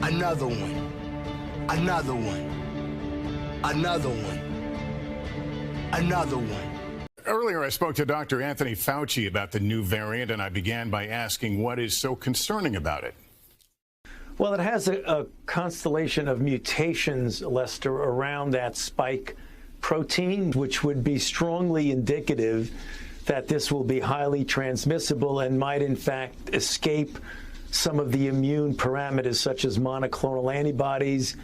Another one. Another one. Another one. Another one. Earlier, I spoke to Dr. Anthony Fauci about the new variant, and I began by asking what is so concerning about it. Well, it has a constellation of mutations, Lester, around that spike protein, which would be strongly indicative that this will be highly transmissible and might, in fact, escape some of the immune parameters, such as monoclonal antibodies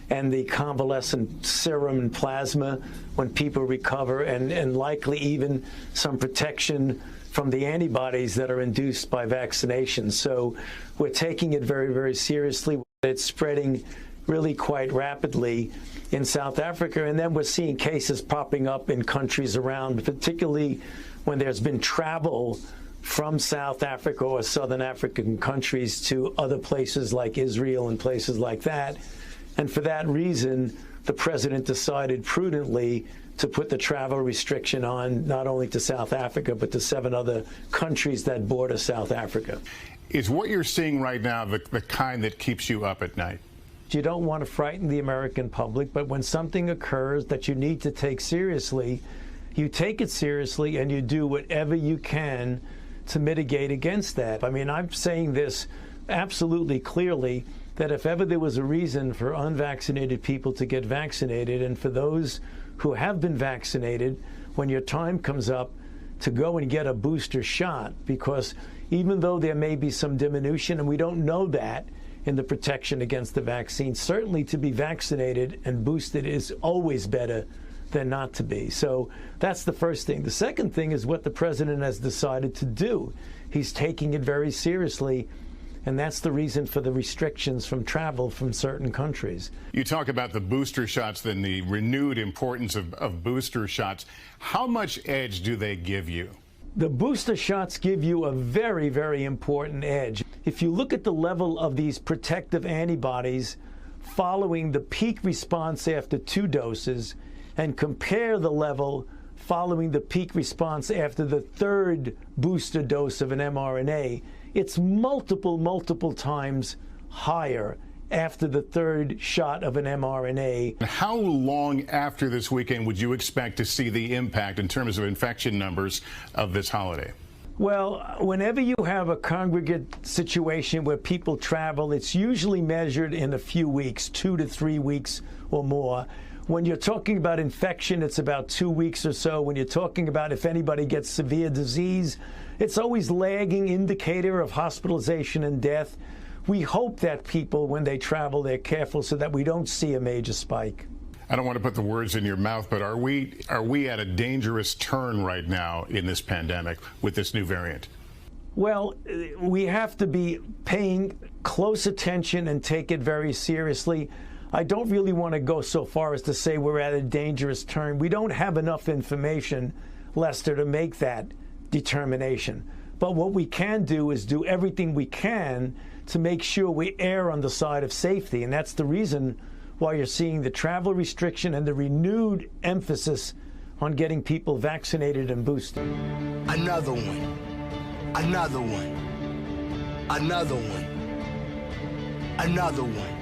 and the convalescent serum and plasma when people recover, and likely even some protection from the antibodies that are induced by vaccination. So we're taking it very, very seriously. It's spreading really quite rapidly in South Africa, and then we're seeing cases popping up in countries around, particularly when there's been travel from South Africa or Southern African countries to other places like Israel and places like that. And for that reason, the president decided prudently to put the travel restriction on not only to South Africa, but to 7 other countries that border South Africa. Is what you're seeing right now the kind that keeps you up at night? You don't want to frighten the American public, but when something occurs that you need to take seriously, you take it seriously and you do whatever you can to mitigate against that. I mean, I'm saying this absolutely clearly, that if ever there was a reason for unvaccinated people to get vaccinated, and for those who have been vaccinated, when your time comes up, to go and get a booster shot, because even though there may be some diminution, and we don't know that in the protection against the vaccine, certainly to be vaccinated and boosted is always better than not to be. So that's the first thing. The second thing is what the president has decided to do. He's taking it very seriously, and that's the reason for the restrictions from travel from certain countries. You talk about the booster shots, then the renewed importance of booster shots. How much edge do they give you? The booster shots give you a very, very important edge. If you look at the level of these protective antibodies following the peak response after 2 doses, and compare the level following the peak response after the 3rd booster dose of an mRNA, it's multiple times higher after the 3rd shot of an mRNA. How long after this weekend would you expect to see the impact in terms of infection numbers of this holiday? Well, whenever you have a congregate situation where people travel, it's usually measured in a few weeks, 2 to 3 weeks or more. When you're talking about infection, it's about 2 weeks or so. When you're talking about if anybody gets severe disease, it's always lagging indicator of hospitalization and death. We hope that people, when they travel, they're careful so that we don't see a major spike. I don't want to put the words in your mouth, but are we at a dangerous turn right now in this pandemic with this new variant? Well, we have to be paying close attention and take it very seriously. I don't really want to go so far as to say we're at a dangerous turn. We don't have enough information, Lester, to make that determination. But what we can do is do everything we can to make sure we err on the side of safety. And that's the reason why you're seeing the travel restriction and the renewed emphasis on getting people vaccinated and boosted. Another one. Another one. Another one. Another one.